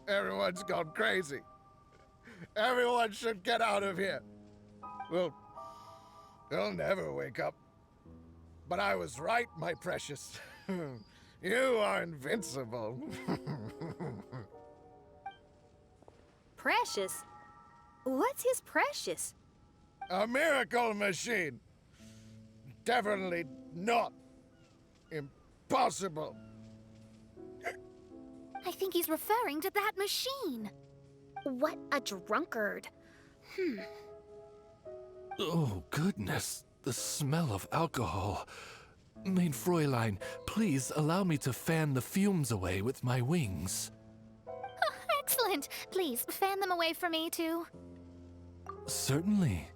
Everyone's gone crazy. Everyone should get out of here. We'll never wake up. But I was right, my precious. You are invincible. Precious? What's his precious? A miracle machine. Definitely not impossible. I think he's referring to that machine. What a drunkard. Oh, goodness. The smell of alcohol. Mein Fräulein, please allow me to fan the fumes away with my wings. Oh, excellent. Please, fan them away for me, too. Certainly.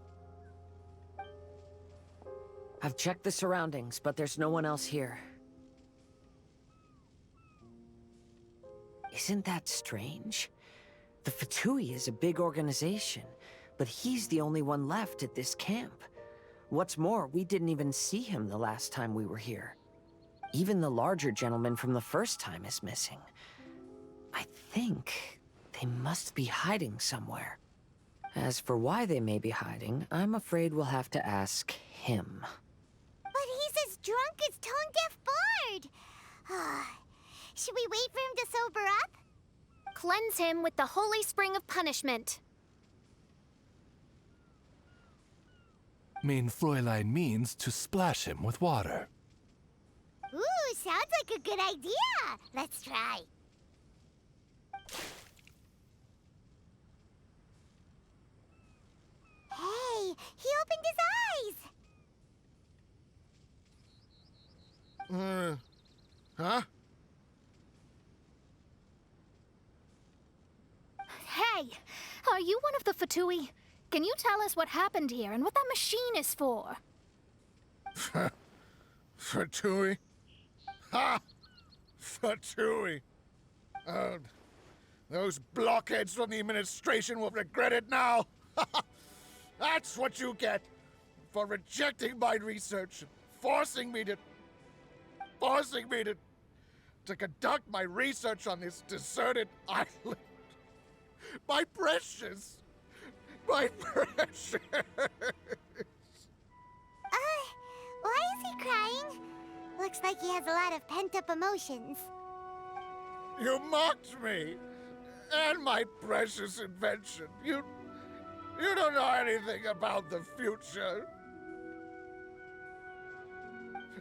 I've checked the surroundings, but there's no one else here. Isn't that strange? The Fatui is a big organization, but he's the only one left at this camp. What's more, we didn't even see him the last time we were here. Even the larger gentleman from the first time is missing. I think they must be hiding somewhere. As for why they may be hiding, I'm afraid we'll have to ask him. But he's as drunk as tone-deaf Bard. Should we wait for him to sober up? Cleanse him with the holy spring of punishment. Mein Fräulein means to splash him with water. Ooh, sounds like a good idea. Let's try. Hey, he opened his eyes. Huh? Hey, are you one of the Fatui? Can you tell us what happened here and what that machine is for? Fatui? Ha! Fatui! Those blockheads from the administration will regret it now! That's what you get for rejecting my research and forcing me to conduct my research on this deserted island. My precious! My precious! Why is he crying? Looks like he has a lot of pent-up emotions. You mocked me! And my precious invention. You don't know anything about the future.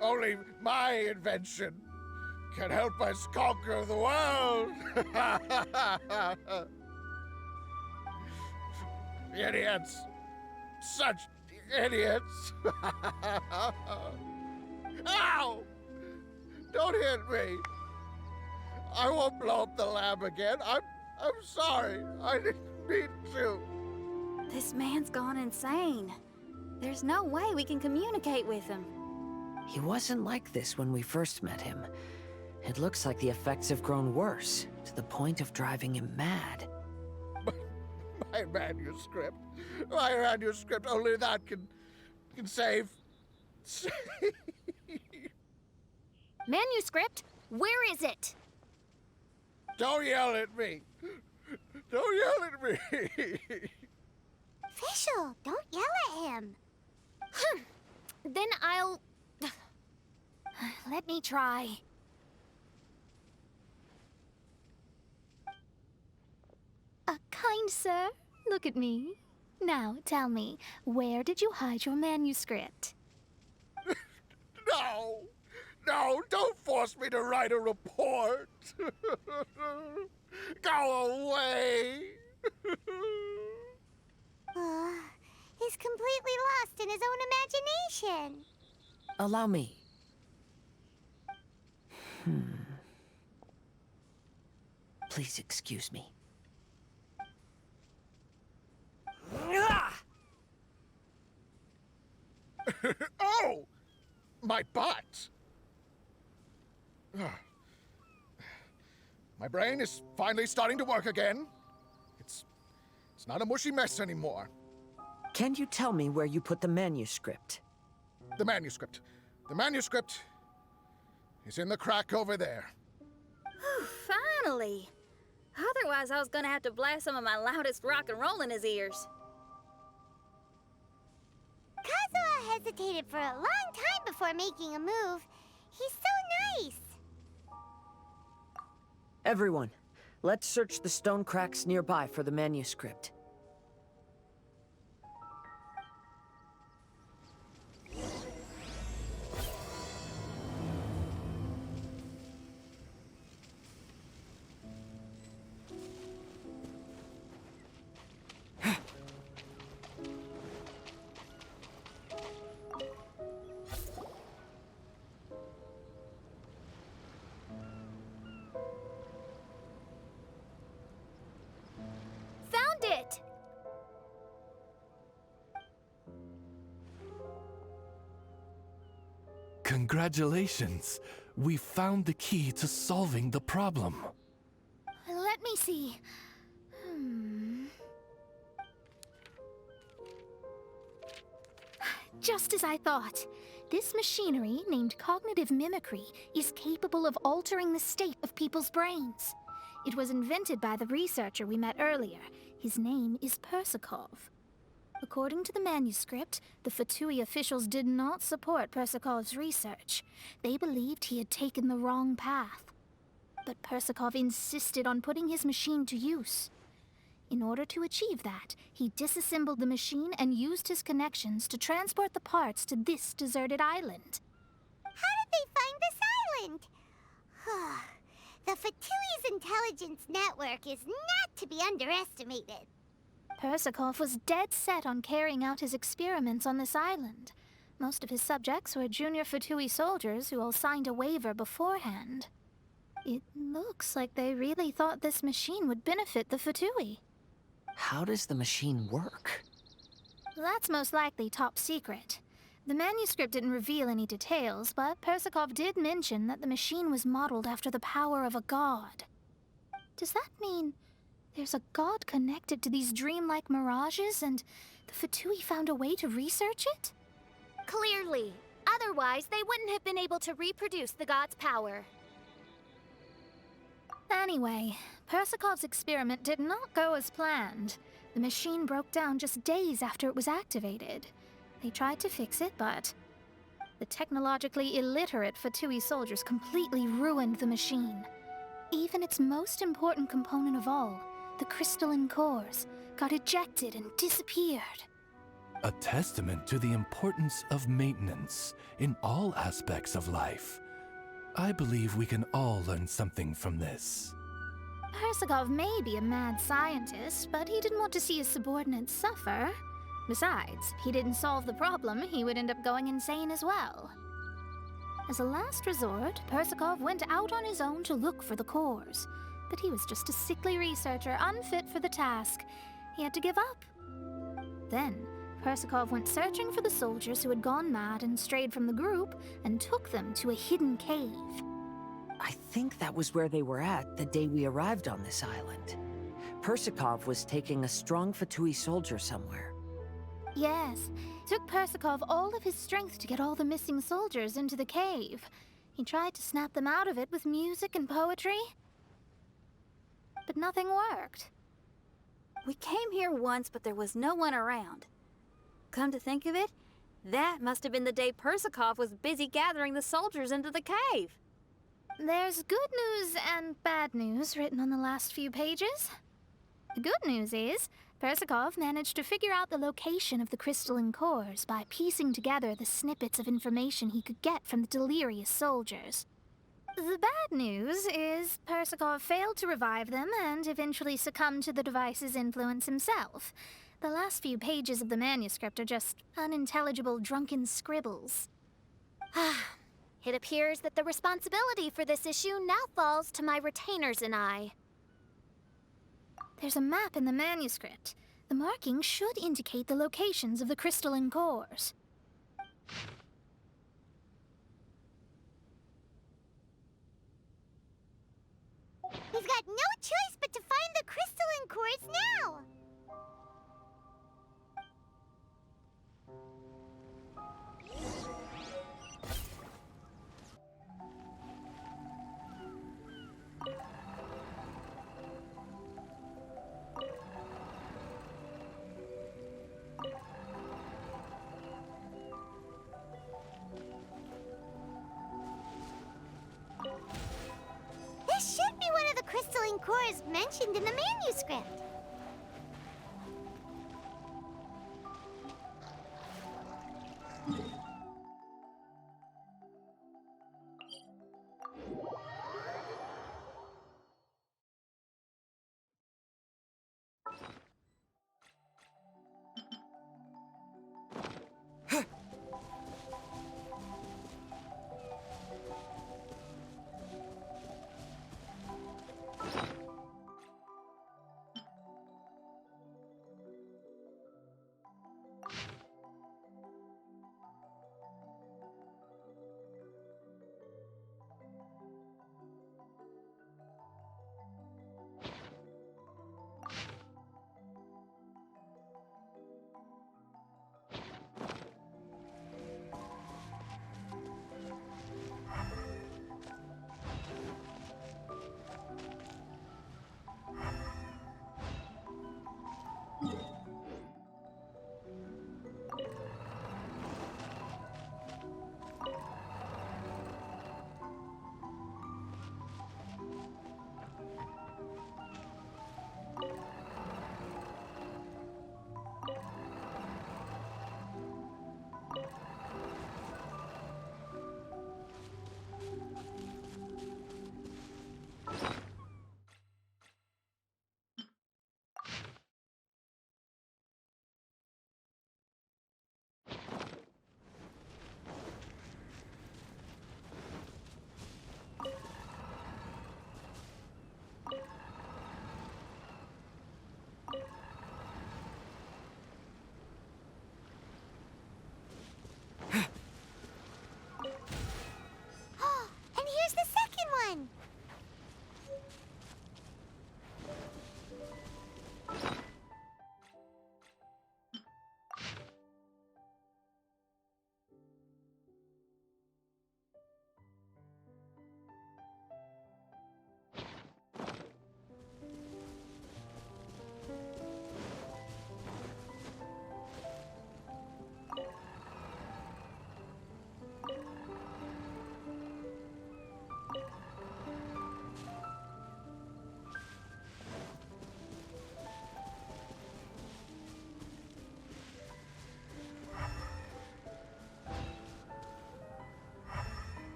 Only my invention can help us conquer the world! Idiots! Such idiots! Ow! Don't hit me! I won't blow up the lab again. I'm sorry. I didn't mean to. This man's gone insane. There's no way we can communicate with him. He wasn't like this when we first met him. It looks like the effects have grown worse, to the point of driving him mad. My manuscript. My manuscript. Only that can save. Manuscript? Where is it? Don't yell at me. Don't yell at me. Fischl, don't yell at him. Then I'll... Let me try. Kind sir, look at me. Now, tell me, where did you hide your manuscript? No, don't force me to write a report. Go away. He's completely lost in his own imagination. Allow me. Please excuse me. Oh! My butt! My brain is finally starting to work again. It's not a mushy mess anymore. Can you tell me where you put the manuscript? The manuscript is in the crack over there. Finally! Otherwise, I was gonna have to blast some of my loudest rock and roll in his ears. Kazuha hesitated for a long time before making a move. He's so nice. Everyone, let's search the stone cracks nearby for the manuscript. Found it! Congratulations! We found the key to solving the problem. Let me see. Just as I thought. This machinery, named cognitive mimicry, is capable of altering the state of people's brains. It was invented by the researcher we met earlier. His name is Persikov. According to the manuscript, the Fatui officials did not support Persikov's research. They believed he had taken the wrong path. But Persikov insisted on putting his machine to use. In order to achieve that, he disassembled the machine and used his connections to transport the parts to this deserted island. How did they find this island? The Fatui's intelligence network is not to be underestimated. Persikov was dead set on carrying out his experiments on this island. Most of his subjects were junior Fatui soldiers who all signed a waiver beforehand. It looks like they really thought this machine would benefit the Fatui. How does the machine work? That's most likely top secret. The manuscript didn't reveal any details, but Persikov did mention that the machine was modeled after the power of a god. Does that mean there's a god connected to these dreamlike mirages, and the Fatui found a way to research it? Clearly. Otherwise, they wouldn't have been able to reproduce the god's power. Anyway, Persikov's experiment did not go as planned. The machine broke down just days after it was activated. They tried to fix it, but the technologically illiterate Fatui soldiers completely ruined the machine. Even its most important component of all, the crystalline cores, got ejected and disappeared. A testament to the importance of maintenance in all aspects of life. I believe we can all learn something from this. Persikov may be a mad scientist, but he didn't want to see his subordinates suffer. Besides, if he didn't solve the problem, he would end up going insane as well. As a last resort, Persikov went out on his own to look for the cores. But he was just a sickly researcher, unfit for the task. He had to give up. Then, Persikov went searching for the soldiers who had gone mad and strayed from the group, and took them to a hidden cave. I think that was where they were at the day we arrived on this island. Persikov was taking a strong Fatui soldier somewhere. Yes, it took Persikov all of his strength to get all the missing soldiers into the cave. He tried to snap them out of it with music and poetry, but nothing worked. We came here once, but there was no one around. Come to think of it, that must have been the day Persikov was busy gathering the soldiers into the cave. There's good news and bad news written on the last few pages. The good news is, Persikov managed to figure out the location of the crystalline cores by piecing together the snippets of information he could get from the delirious soldiers. The bad news is Persikov failed to revive them and eventually succumbed to the device's influence himself. The last few pages of the manuscript are just unintelligible drunken scribbles. It appears that the responsibility for this issue now falls to my retainers and I. There's a map in the manuscript. The markings should indicate the locations of the crystalline cores. We've got no choice but to find the crystalline cores now! cores mentioned in the manuscript. And here's the second one!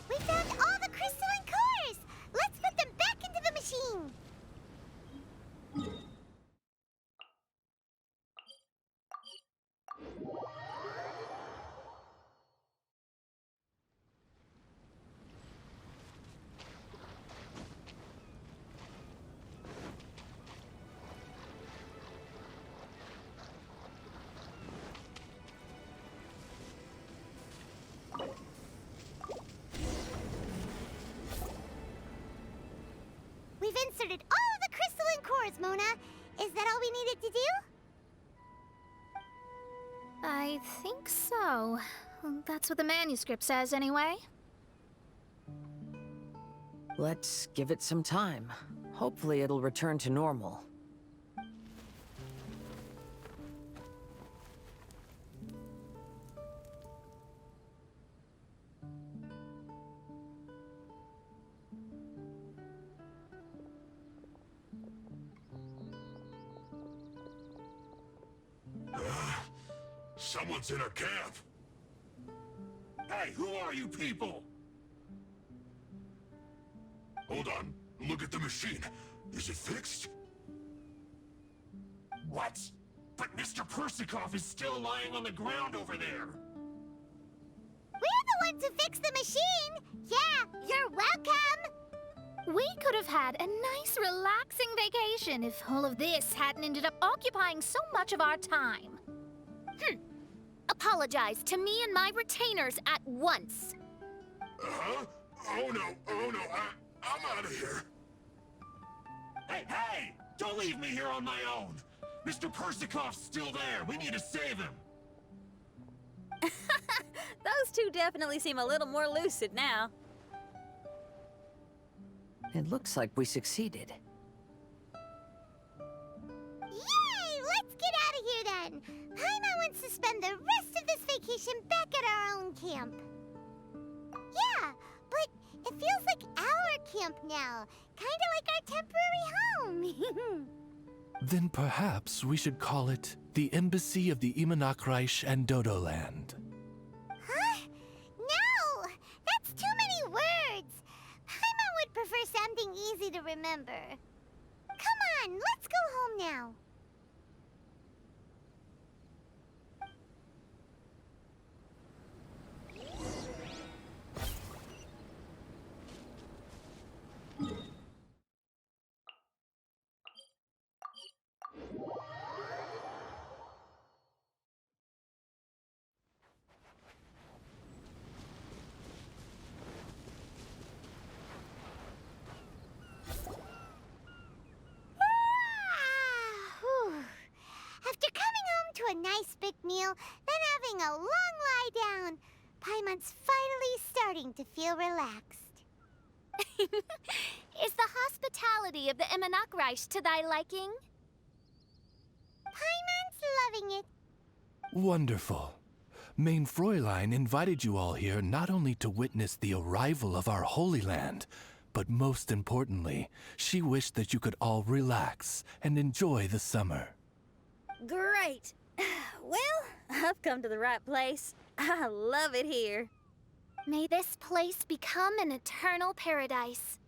We found all the crystalline cores! Let's put them back into the machine! We've inserted all of the crystalline cores, Mona. Is that all we needed to do? I think so. That's what the manuscript says, anyway. Let's give it some time. Hopefully it'll return to normal. Someone's in our camp. Hey, who are you people? Hold on. Look at the machine. Is it fixed? What? But Mr. Persikov is still lying on the ground over there. We're the ones who fixed the machine! Yeah, you're welcome! We could have had a nice, relaxing vacation if all of this hadn't ended up occupying so much of our time. Apologize to me and my retainers at once. Uh-huh? Oh no, I'm out of here. Hey! Don't leave me here on my own! Mr. Persikov's still there. We need to save him. Those two definitely seem a little more lucid now. It looks like we succeeded. Yay! Let's get out of here then! Paimon wants to spend the rest of this vacation back at our own camp. Yeah, but it feels like our camp now. Kinda like our temporary home. Then perhaps we should call it the Embassy of the Imanakreich and Dodoland. Huh? No! That's too many words! Paimon would prefer something easy to remember. Come on, let's go home now. After coming home to a nice big meal, then having a long lie down, Paimon's finally starting to feel relaxed. Is the hospitality of the Imanakreich to thy liking? Paimon's loving it. Wonderful. Main Fräulein invited you all here not only to witness the arrival of our Holy Land, but most importantly, she wished that you could all relax and enjoy the summer. Great. Well, I've come to the right place. I love it here. May this place become an eternal paradise.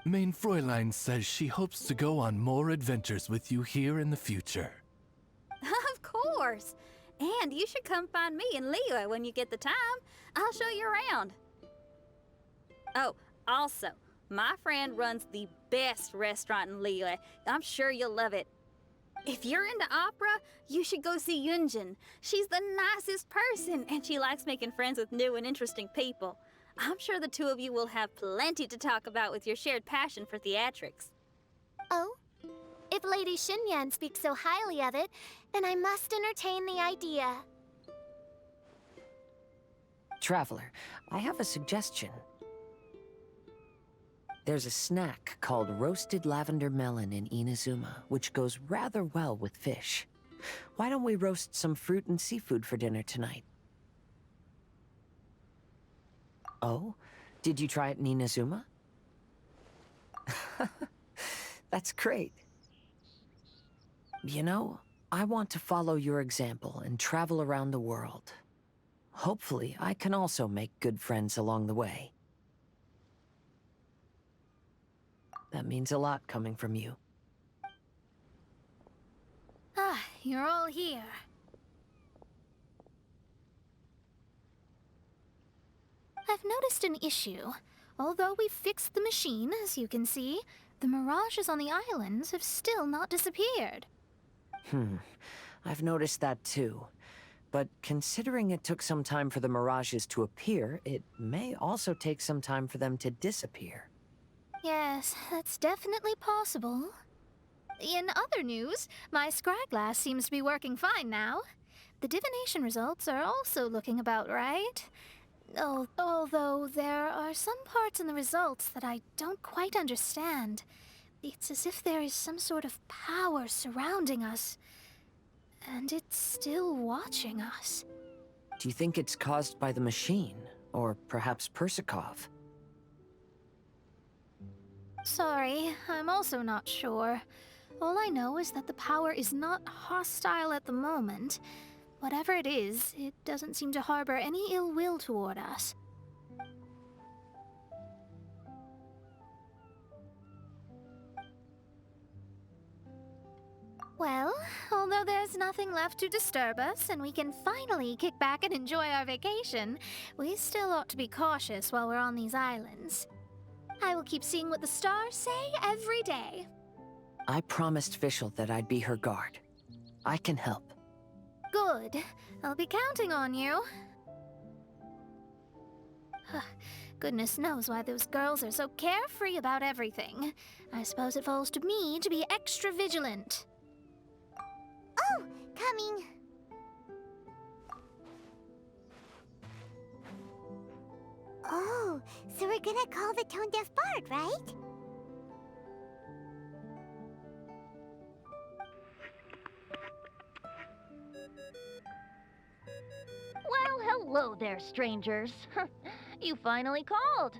Main Fräulein says she hopes to go on more adventures with you here in the future. Of course. And you should come find me and Leo when you get the time. I'll show you around. Oh, also, my friend runs the best restaurant in Lille. I'm sure you'll love it. If you're into opera, you should go see Yunjin. She's the nicest person, and she likes making friends with new and interesting people. I'm sure the two of you will have plenty to talk about with your shared passion for theatrics. Oh? If Lady Xinyan speaks so highly of it, then I must entertain the idea. Traveler, I have a suggestion. There's a snack called roasted lavender melon in Inazuma, which goes rather well with fish. Why don't we roast some fruit and seafood for dinner tonight? Oh? Did you try it in Inazuma? That's great. You know, I want to follow your example and travel around the world. Hopefully, I can also make good friends along the way. That means a lot coming from you. Ah, you're all here. I've noticed an issue. Although we've fixed the machine, as you can see, the mirages on the islands have still not disappeared. I've noticed that too. But considering it took some time for the mirages to appear, it may also take some time for them to disappear. Yes, that's definitely possible. In other news, my scryglass seems to be working fine now. The divination results are also looking about right. Although there are some parts in the results that I don't quite understand. It's as if there is some sort of power surrounding us. And it's still watching us. Do you think it's caused by the machine? Or perhaps Persikov? Sorry, I'm also not sure. All I know is that the power is not hostile at the moment. Whatever it is, it doesn't seem to harbor any ill will toward us. Well, although there's nothing left to disturb us and we can finally kick back and enjoy our vacation, we still ought to be cautious while we're on these islands. I will keep seeing what the stars say every day. I promised Fischl that I'd be her guard. I can help. Good. I'll be counting on you. Goodness knows why those girls are so carefree about everything. I suppose it falls to me to be extra vigilant. Oh, coming. Oh. Oh, so we're gonna call the Tone Deaf Bard, right? Well, hello there, strangers. You finally called.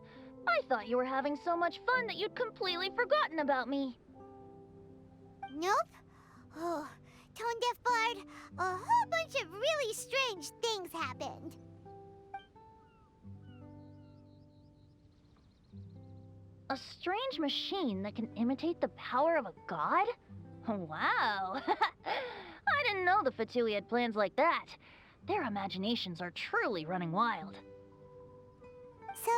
I thought you were having so much fun that you'd completely forgotten about me. Nope. Oh, Tone Deaf Bard, a whole bunch of really strange things happened. A strange machine that can imitate the power of a god? Wow! I didn't know the Fatui had plans like that. Their imaginations are truly running wild. So,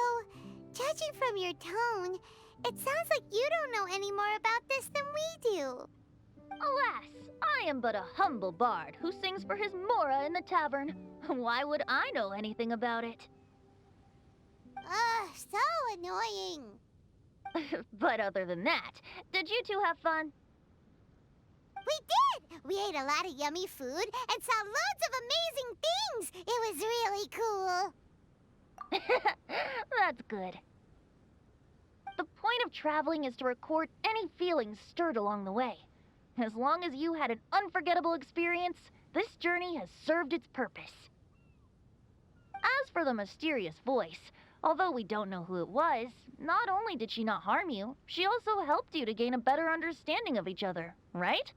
judging from your tone, it sounds like you don't know any more about this than we do. Alas, I am but a humble bard who sings for his Mora in the tavern. Why would I know anything about it? Ugh, so annoying. But other than that, did you two have fun? We did! We ate a lot of yummy food and saw loads of amazing things! It was really cool! That's good. The point of traveling is to record any feelings stirred along the way. As long as you had an unforgettable experience, this journey has served its purpose. As for the mysterious voice, although we don't know who it was, not only did she not harm you, she also helped you to gain a better understanding of each other, right?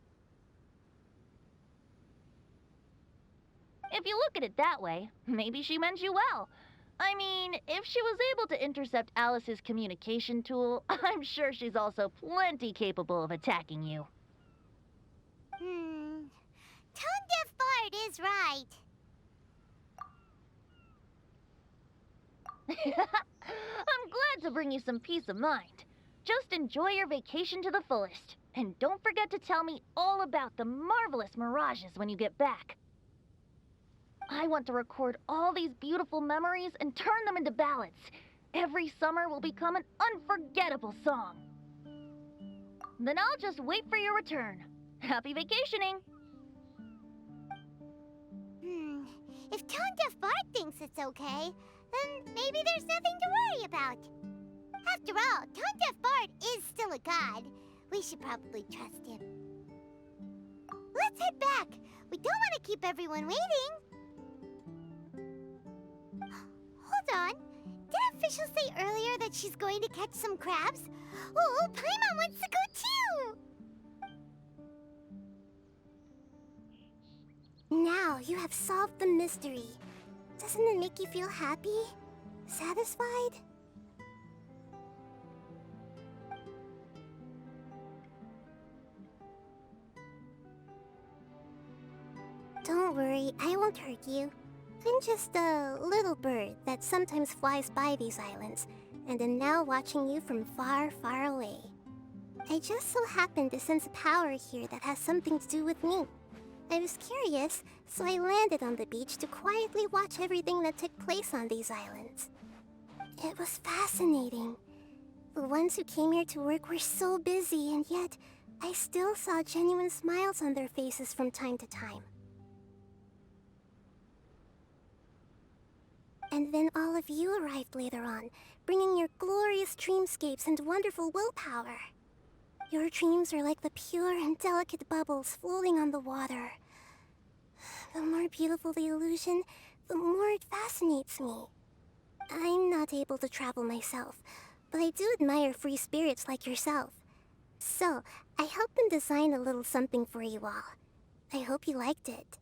If you look at it that way, maybe she meant you well. I mean, if she was able to intercept Alice's communication tool, I'm sure she's also plenty capable of attacking you. Tone Deaf Bard is right. I'm glad to bring you some peace of mind. Just enjoy your vacation to the fullest. And don't forget to tell me all about the marvelous mirages when you get back. I want to record all these beautiful memories and turn them into ballads. Every summer will become an unforgettable song. Then I'll just wait for your return. Happy vacationing! If Tone Deaf Bard thinks it's okay, then maybe there's nothing to worry about. After all, Tone Deaf Bard is still a god. We should probably trust him. Let's head back. We don't want to keep everyone waiting. Hold on. Did officials say earlier that she's going to catch some crabs? Oh, Paimon wants to go too! Now you have solved the mystery. Doesn't it make you feel happy? Satisfied? Don't worry, I won't hurt you. I'm just a little bird that sometimes flies by these islands, and am now watching you from far, far away. I just so happened to sense a power here that has something to do with me. I was curious, so I landed on the beach to quietly watch everything that took place on these islands. It was fascinating. The ones who came here to work were so busy, and yet I still saw genuine smiles on their faces from time to time. And then all of you arrived later on, bringing your glorious dreamscapes and wonderful willpower. Your dreams are like the pure and delicate bubbles floating on the water. The more beautiful the illusion, the more it fascinates me. I'm not able to travel myself, but I do admire free spirits like yourself. So, I helped them design a little something for you all. I hope you liked it.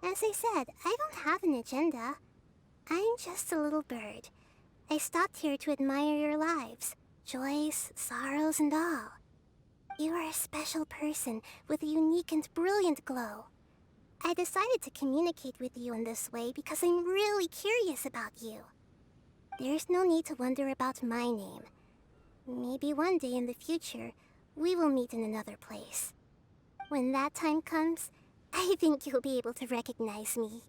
As I said, I don't have an agenda. I'm just a little bird. I stopped here to admire your lives, joys, sorrows, and all. You are a special person with a unique and brilliant glow. I decided to communicate with you in this way because I'm really curious about you. There's no need to wonder about my name. Maybe one day in the future, we will meet in another place. When that time comes, I think you'll be able to recognize me.